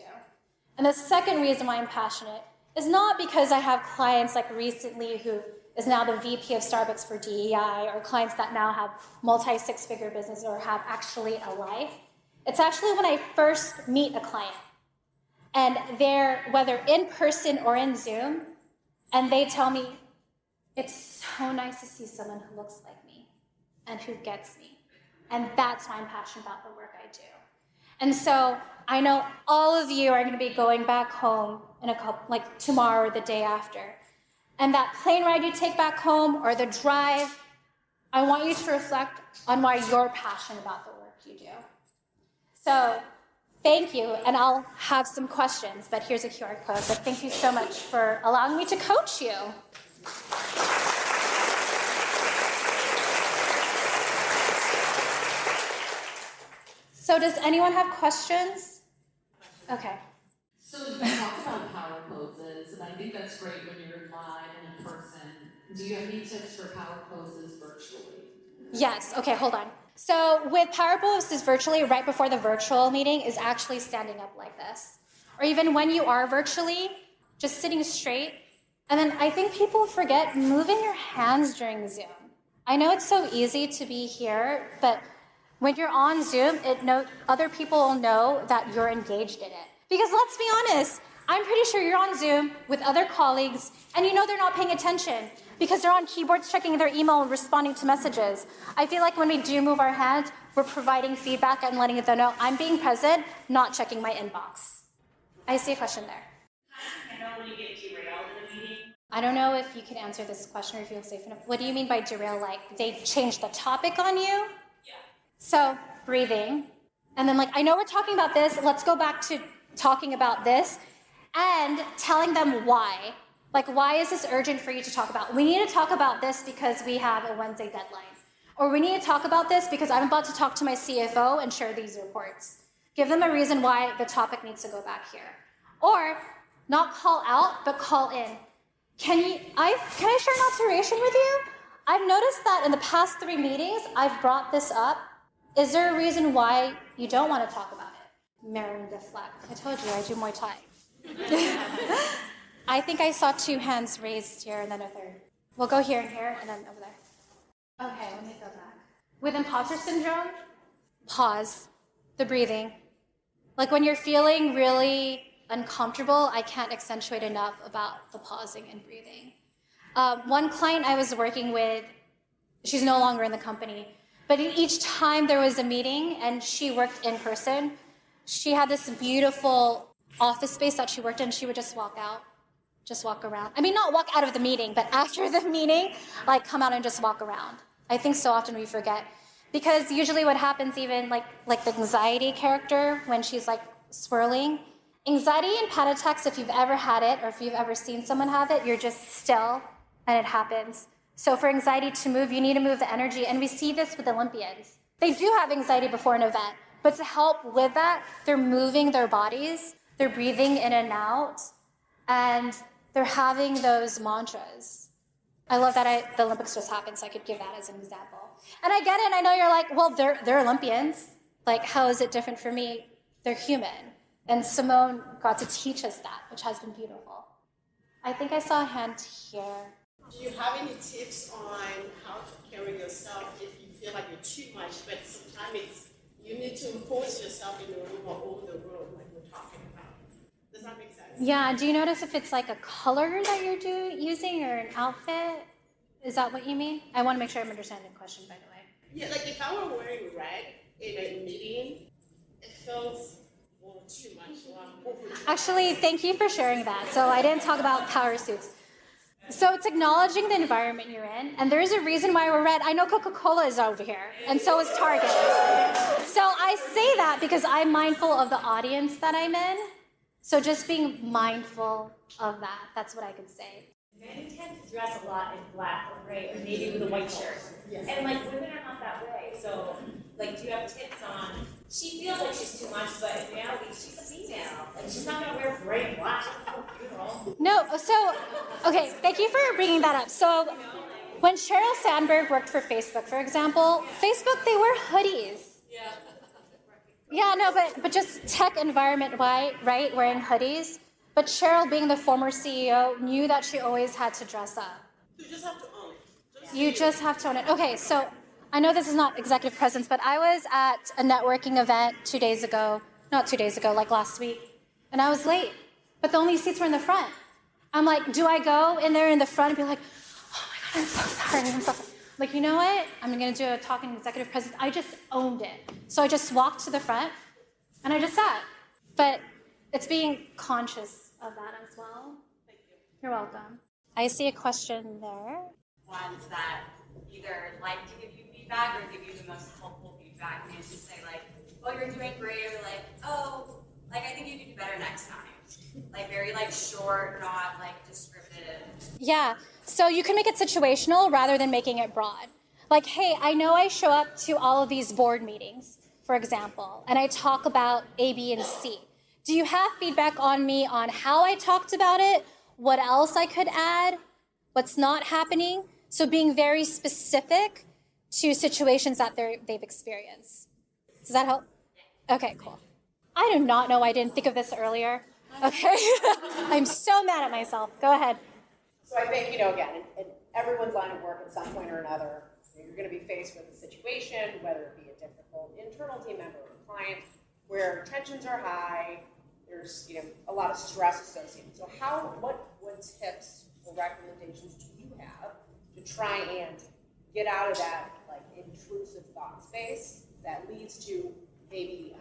And the second reason why I'm passionate is not because I have clients like recently who is now the VP of Starbucks for DEI, or clients that now have multi-6-figure business or have actually a life. It's actually when I first meet a client and they're, whether in person or in Zoom, and they tell me, it's so nice to see someone who looks like me and who gets me. And that's why I'm passionate about the work I do. And so I know all of you are going to be going back home in a couple, like tomorrow or the day after. And that plane ride you take back home or the drive, I want you to reflect on why you're passionate about the work you do. So thank you, and I'll have some questions, but here's a QR code. But thank you so much for allowing me to coach you. So does anyone have questions? Okay. So you talk about power poses, and I think that's great when you're live and in person. Do you have any tips for power poses virtually? Yes. Okay, hold on. So with power poses virtually, right before the virtual meeting is actually standing up like this. Or even when you are virtually, just sitting straight. And then I think people forget moving your hands during Zoom. I know it's so easy to be here, but when you're on Zoom, other people will know that you're engaged in it. Because let's be honest, I'm pretty sure you're on Zoom with other colleagues, and you know they're not paying attention because they're on keyboards checking their email and responding to messages. I feel like when we do move our hands, we're providing feedback and letting them know I'm being present, not checking my inbox. I see a question there. I know when you get derailed in a meeting. I don't know if you can answer this question or if you feel safe enough. What do you mean by derail? Like they changed the topic on you? Yeah. So breathing, and then I know we're talking about this, let's go back to talking about this, and telling them why. Why is this urgent for you to talk about? We need to talk about this because we have a Wednesday deadline. Or we need to talk about this because I'm about to talk to my CFO and share these reports. Give them a reason why the topic needs to go back here. Or not call out, but call in. Can I share an observation with you? I've noticed that in the past 3 meetings, I've brought this up. Is there a reason why you don't want to talk about it? Mirroring deflect. I told you I do Muay Thai. I think I saw 2 hands raised here and then a third. We'll go here and here and then over there. Okay, let me go back. With imposter syndrome, pause. The breathing. When you're feeling really uncomfortable, I can't accentuate enough about the pausing and breathing. One client I was working with, she's no longer in the company, but each time there was a meeting and she worked in person, she had this beautiful office space that she worked in. She would just walk out, just walk around. I mean, not walk out of the meeting, but after the meeting, come out and just walk around. I think so often we forget. Because usually what happens even like the anxiety character when she's swirling, anxiety and panic attacks, if you've ever had it or if you've ever seen someone have it, you're just still and it happens. So for anxiety to move, you need to move the energy. And we see this with Olympians. They do have anxiety before an event, but to help with that, they're moving their bodies, they're breathing in and out, and they're having those mantras. I love that the Olympics just happened, so I could give that as an example. And I get it, and I know you're like, well, they're Olympians. How is it different for me? They're human. And Simone got to teach us that, which has been beautiful. I think I saw a hand here. Do you have any tips on how to carry yourself if you feel like you're too much, but sometimes you need to impose yourself in the room or over the room like we're talking about? Does that make sense? Yeah, do you notice if it's a color that you're using or an outfit? Is that what you mean? I want to make sure I'm understanding the question, by the way. Yeah, if I were wearing red in a meeting, it feels too much. Actually, thank you for sharing that. So I didn't talk about power suits. So it's acknowledging the environment you're in, and there's a reason why we're red. I know Coca-Cola is over here, and so is Target. So I say that because I'm mindful of the audience that I'm in. So just being mindful of that, that's what I could say. Men tend to dress a lot in black or gray or maybe with a white shirt. Yes. And women are not that way. So do you have tips on, she feels like she's too much, but in reality she's a female. She's not gonna wear gray and black. No, okay, thank you for bringing that up. So when Sheryl Sandberg worked for Facebook, for example, Facebook, they wear hoodies. Yeah, no, but just tech environment, right, wearing hoodies. But Sheryl, being the former CEO, knew that she always had to dress up. You just have to own it. You just have to own it. Okay, so I know this is not executive presence, but I was at a networking event 2 days ago, not 2 days ago, like last week, and I was late, but the only seats were in the front. I'm like, do I go in there in the front and be like, oh my God, I'm so sorry, I'm so sorry. Like, you know what? I'm going to do a talk in executive presence. I just owned it. So I just walked to the front and I just sat. But it's being conscious of that as well. Thank you. You're welcome. I see a question there. Ones that either like to give you feedback or give you the most helpful feedback, and it's just say like, oh, you're doing great, or like, oh, like I think you could do better next time. Like very like short, not like descriptive. Yeah, so you can make it situational rather than making it broad. Like, hey, I know I show up to all of these board meetings, for example, and I talk about A, B, and C. Do you have feedback on me on how I talked about it? What else I could add? What's not happening? So being very specific to situations that they've experienced. Does that help? Okay, cool. I do not know why I didn't think of this earlier. Okay. I'm so mad at myself. Go ahead. So I think, again, in everyone's line of work at some point or another, you're going to be faced with a situation, whether it be a difficult internal team member or a client, where tensions are high, there's a lot of stress associated. So what tips or recommendations do you have to try and get out of that like intrusive thought space that leads to maybe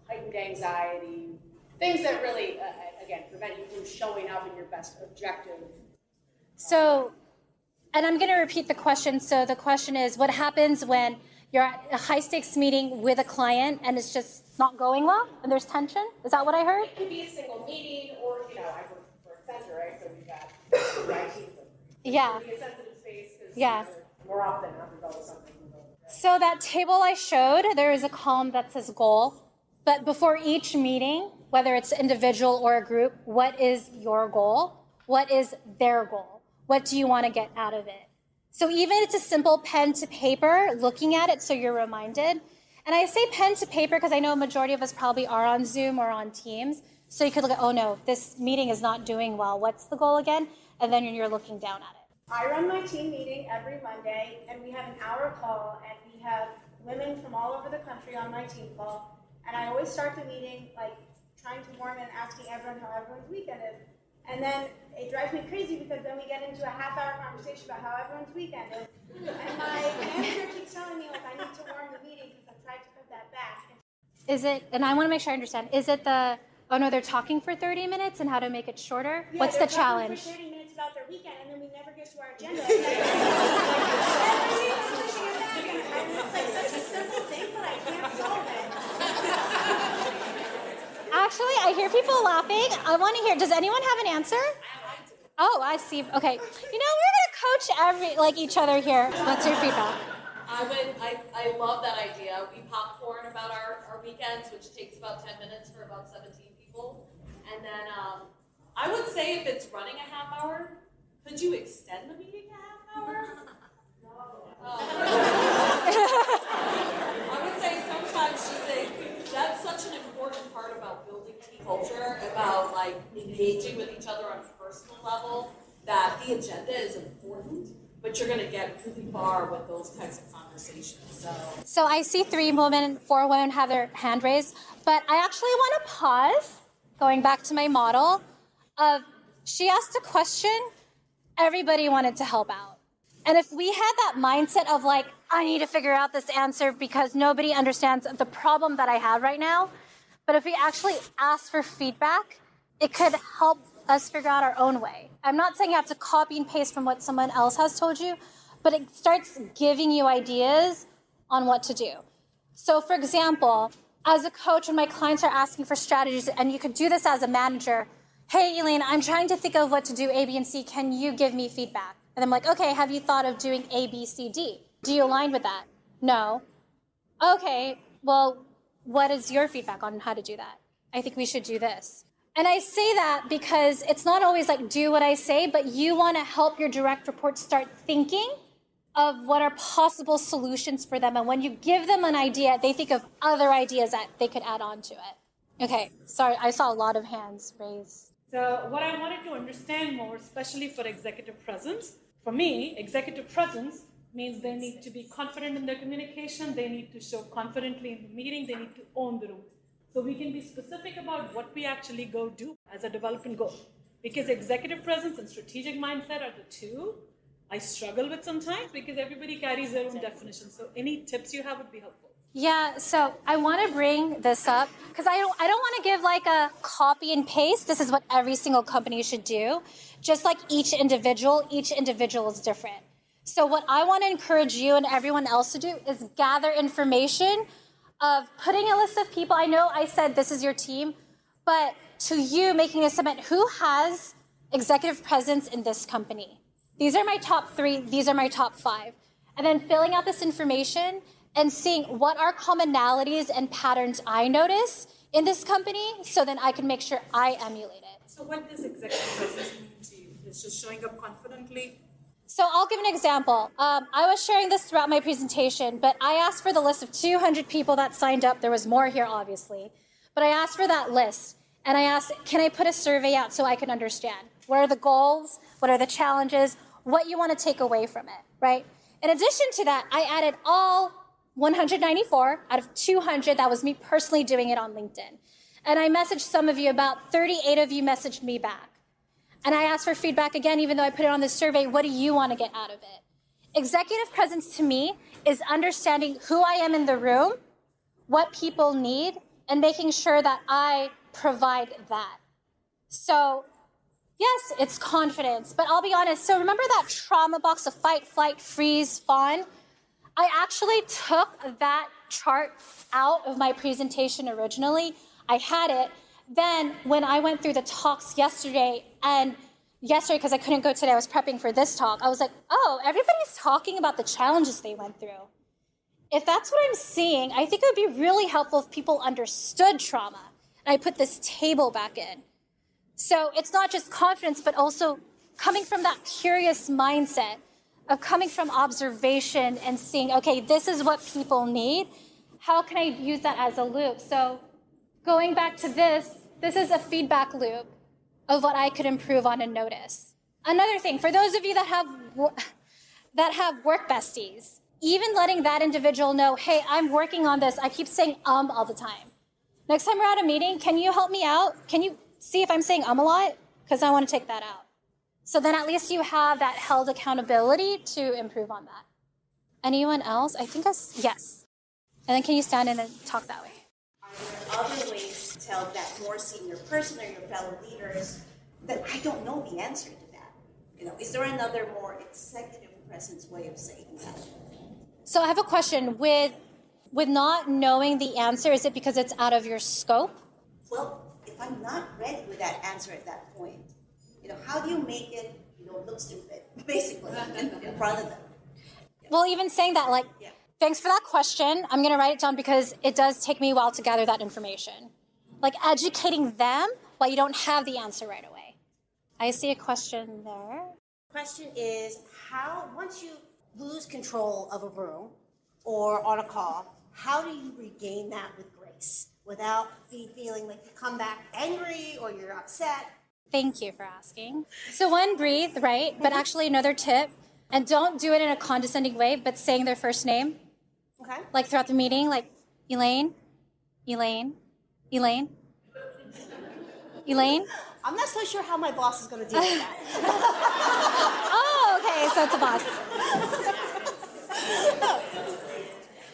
heightened anxiety, things that really, again, prevent you from showing up in your best objective? So, and I'm going to repeat the question. So the question is, what happens when you're at a high-stakes meeting with a client and it's just not going well and there's tension? Is that what I heard? It could be a single meeting, or, I work for a center, right? So we've got IT. Yeah. It could be a sensitive space because Yeah. more often than not, there's always something. So that table I showed, there is a column that says goal. But before each meeting, whether it's individual or a group, what is your goal? What is their goal? What do you want to get out of it? So even it's a simple pen to paper, looking at it so you're reminded. And I say pen to paper because I know a majority of us probably are on Zoom or on Teams. So you could look at, oh no, this meeting is not doing well. What's the goal again? And then you're looking down at it. I run my team meeting every Monday, and we have an hour call, and we have women from all over the country on my team call. And I always start the meeting like trying to warm and asking everyone how everyone's weekend is. And then it drives me crazy because then we get into a half-hour conversation about how everyone's weekend is. And my manager keeps telling me like I need to warm the meeting because I've tried to cut that back. Is it, and I want to make sure I understand, is it the, oh no, they're talking for 30 minutes and how to make it shorter? Yeah, what's the challenge? For 30 minutes about their weekend, and then we never get to our agenda. Every week I'm pushing it back, and it's like such a simple thing, but I can't solve it. Actually, I hear people laughing. I want to hear, does anyone have an answer? Oh, I see. Okay. We're going to coach each other here. What's your feedback? I love that idea. We popcorn about our weekends, which takes about 10 minutes for about 17 people. And then I would say if it's running a half hour, could you extend the meeting a half hour? No. I would say sometimes just say, that's such an important part about building team culture, about like engaging with each other on a personal level, that the agenda is important, but you're going to get really far with those types of conversations. So I see 4 women have their hand raised, but I actually want to pause, going back to my model of, she asked a question, everybody wanted to help out. And if we had that mindset of like, I need to figure out this answer because nobody understands the problem that I have right now, but if we actually ask for feedback, it could help us figure out our own way. I'm not saying you have to copy and paste from what someone else has told you, but it starts giving you ideas on what to do. So for example, as a coach, when my clients are asking for strategies, and you could do this as a manager, hey, Elaine, I'm trying to think of what to do A, B, and C. Can you give me feedback? And I'm like, okay, have you thought of doing A, B, C, D? Do you align with that? No. Okay, well, what is your feedback on how to do that? I think we should do this. And I say that because it's not always like do what I say, but you want to help your direct reports start thinking of what are possible solutions for them. And when you give them an idea, they think of other ideas that they could add on to it. Okay, sorry, I saw a lot of hands raised. So what I wanted to understand more, especially for executive presence, for me, executive presence means they need to be confident in their communication, they need to show confidently in the meeting, they need to own the room. So we can be specific about what we actually go do as a development goal. Because executive presence and strategic mindset are the two I struggle with sometimes because everybody carries their own definition. So any tips you have would be helpful. Yeah, so I want to bring this up because I don't want to give like a copy and paste. This is what every single company should do. Just like each individual is different. So what I want to encourage you and everyone else to do is gather information of putting a list of people. I know I said this is your team, but to you making a statement, who has executive presence in this company? These are my top 3, these are my top 5. And then filling out this information and seeing what are commonalities and patterns I notice in this company so then I can make sure I emulate it. So what does executive presence mean to you? It's just showing up confidently? So I'll give an example. I was sharing this throughout my presentation, but I asked for the list of 200 people that signed up. There was more here, obviously. But I asked for that list. And I asked, can I put a survey out so I can understand? What are the goals? What are the challenges? What you want to take away from it, right? In addition to that, I added all 194 out of 200. That was me personally doing it on LinkedIn. And I messaged some of you, about 38 of you messaged me back. And I asked for feedback again, even though I put it on the survey. What do you want to get out of it? Executive presence to me is understanding who I am in the room, what people need, and making sure that I provide that. So yes, it's confidence, but I'll be honest. So remember that trauma box of fight, flight, freeze, fawn? I actually took that chart out of my presentation originally. I had it. Then when I went through the talks yesterday, because I couldn't go today, I was prepping for this talk, I was like, oh, everybody's talking about the challenges they went through. If that's what I'm seeing, I think it would be really helpful if people understood trauma. And I put this table back in. So it's not just confidence, but also coming from that curious mindset of coming from observation and seeing, okay, this is what people need. How can I use that as a loop? So going back to this is a feedback loop of what I could improve on and notice. Another thing, for those of you that have work besties, even letting that individual know, hey, I'm working on this. I keep saying all the time. Next time we're at a meeting, can you help me out? Can you see if I'm saying a lot? Because I want to take that out. So then at least you have that held accountability to improve on that. Anyone else? Yes. And then can you stand in and talk that way? Are there other ways to tell that more senior person or your fellow leaders that I don't know the answer to that? Is there another more executive presence way of saying that? So I have a question. With not knowing the answer, is it because it's out of your scope? Well, if I'm not ready with that answer at that point, how do you make it, look stupid, basically, in front of them? Well, even saying that, thanks for that question. I'm going to write it down because it does take me a while to gather that information. Educating them while you don't have the answer right away. I see a question there. Question is, once you lose control of a room or on a call, how do you regain that with grace without feeling like you come back angry or you're upset? Thank you for asking. So one, breathe, right? But actually another tip, and don't do it in a condescending way, but saying their first name. Okay. Throughout the meeting, Elaine, Elaine, Elaine, Elaine. I'm not so sure how my boss is going to deal with that. Oh, okay, so it's a boss.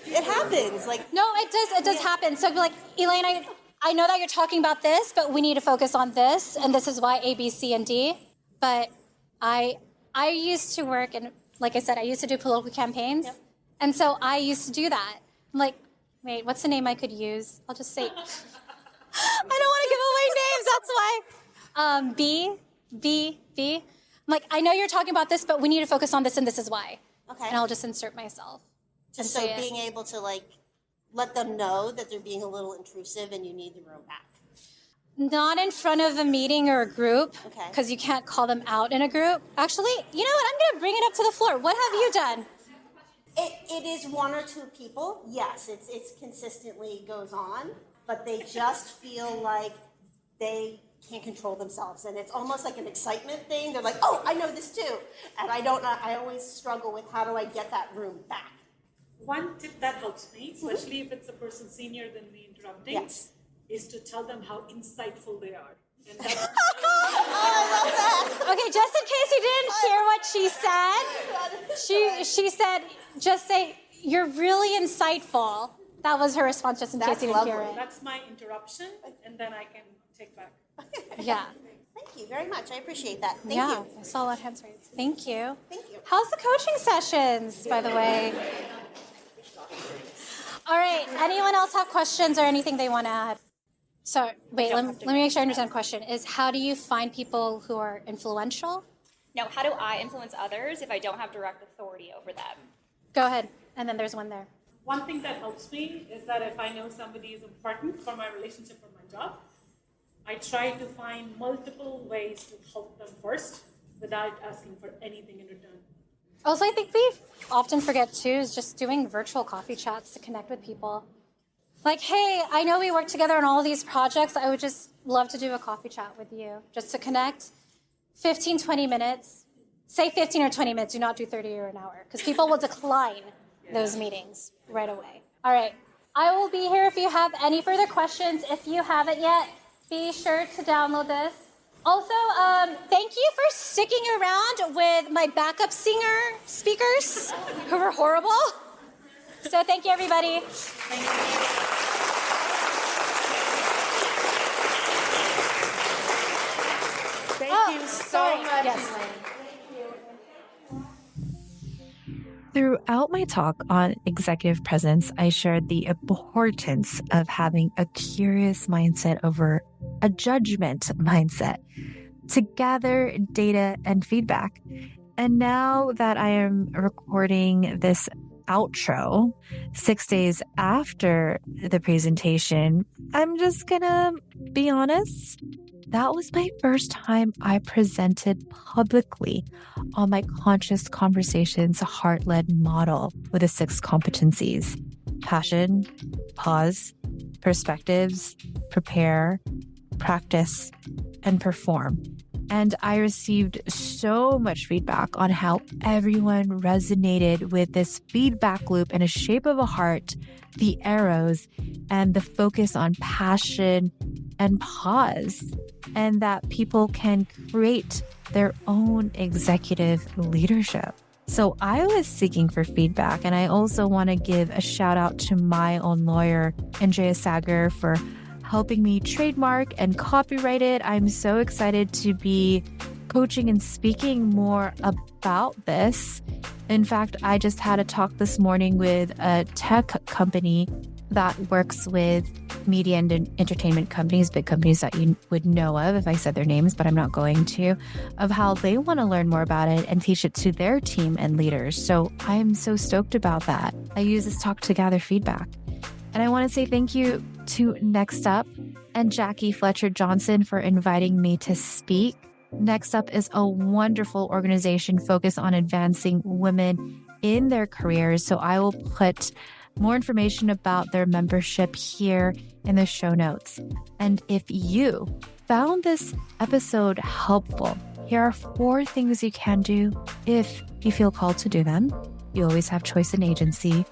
It happens. No, it does happen. So be like, Elaine, I know that you're talking about this, but we need to focus on this, and this is why A, B, C, and D. But I used to work, and like I said, I used to do political campaigns, and so I used to do that. I'm like, wait, what's the name I could use? I'll just say, I don't want to give away names, that's why. B. I'm like, I know you're talking about this, but we need to focus on this, and this is why. Okay. And I'll just insert myself. So being able to let them know that they're being a little intrusive and you need the room back. Not in front of a meeting or a group, Okay. because you can't call them out in a group. Actually, you know what? I'm going to bring it up to the floor. What have you done? It is one or two people. Yes, it's consistently goes on, but they just feel like they can't control themselves, and it's almost like an excitement thing. They're like, "Oh, I know this too," and I don't know. I always struggle with how do I get that room back. One tip that helps me, especially if it's a person senior than me interrupting, Yes. is to tell them how insightful they are. And that's Okay, just in case you didn't hear what she said, she said, just say, "You're really insightful." That was her response, just in case you didn't hear it. That's my interruption, and then I can take back. Yeah. Thank you very much. I appreciate that. Thank Yeah, you. I saw a lot of hands raised. Thank you. Thank you. How's the coaching sessions, by the way? All right, anyone else have questions or anything they want to add? So, wait, let me make sure I understand the question. Is how do you find people who are influential? No, how do I influence others if I don't have direct authority over them? Go ahead, and then there's one there. One thing that helps me is that if I know somebody is important for my relationship or my job, I try to find multiple ways to help them first without asking for anything in return. Also, I think we often forget too is just doing virtual coffee chats to connect with people. Like, hey, I know we work together on all these projects. I would just love to do a coffee chat with you just to connect. 15, 20 minutes. Say 15 or 20 minutes. Do not do 30 or an hour because people will decline those meetings right away. All right. I will be here if you have any further questions. If you haven't yet, be sure to download this. Also, thank you for sticking around with my backup speakers who were horrible. So thank you, everybody. Thank you. Thank you so much. Yes. Throughout my talk on executive presence, I shared the importance of having a curious mindset over a judgment mindset to gather data and feedback. And now that I am recording this outro 6 days after the presentation, I'm just gonna be honest. That was my first time I presented publicly on my Conscious Conversations heart-led model with the 6 competencies: passion, pause, perspectives, prepare, practice, and perform. And I received so much feedback on how everyone resonated with this feedback loop in a shape of a heart, the arrows, and the focus on passion and pause, and that people can create their own executive leadership. So I was seeking for feedback, and I also want to give a shout out to my own lawyer, Andrea Sager, for helping me trademark and copyright it. I'm so excited to be coaching and speaking more about this. In fact, I just had a talk this morning with a tech company that works with media and entertainment companies, big companies that you would know of if I said their names, but I'm not going to, of how they want to learn more about it and teach it to their team and leaders. So I'm so stoked about that. I use this talk to gather feedback. And I want to say thank you to Next Up and Jackie Fletcher Johnson for inviting me to speak. Next Up is a wonderful organization focused on advancing women in their careers. So I will put more information about their membership here in the show notes. And if you found this episode helpful, here are 4 things you can do if you feel called to do them. You always have choice and agency.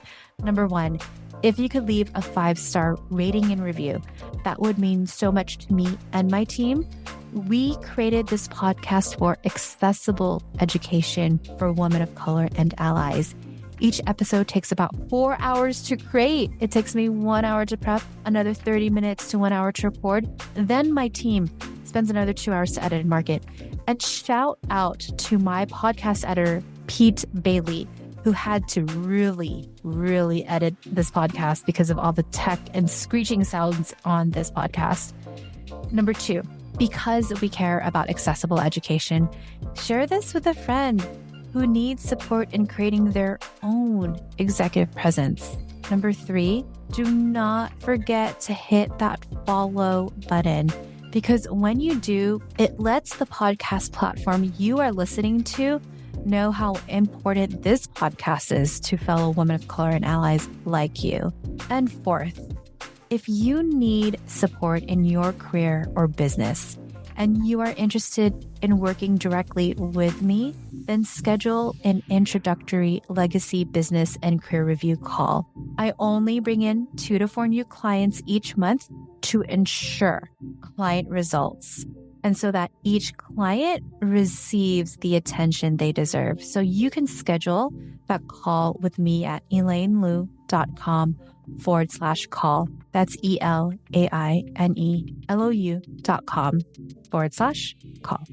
Number 1, if you could leave a 5-star rating and review, that would mean so much to me and my team. We created this podcast for accessible education for women of color and allies. Each episode takes about 4 hours to create. It takes me 1 hour to prep, another 30 minutes to 1 hour to record. Then my team spends another 2 hours to edit and market. And shout out to my podcast editor, Pete Bailey, who had to really edit this podcast because of all the tech and screeching sounds on this podcast. Number 2, because we care about accessible education, share this with a friend who needs support in creating their own executive presence. Number 3, do not forget to hit that follow button, because when you do, it lets the podcast platform you are listening to know how important this podcast is to fellow women of color and allies like you. And 4th, if you need support in your career or business, and you are interested in working directly with me, then schedule an introductory legacy business and career review call. I only bring in 2 to 4 new clients each month to ensure client results, and so that each client receives the attention they deserve. So you can schedule that call with me at elainelou.com/call. That's ELAINELOU.com/call.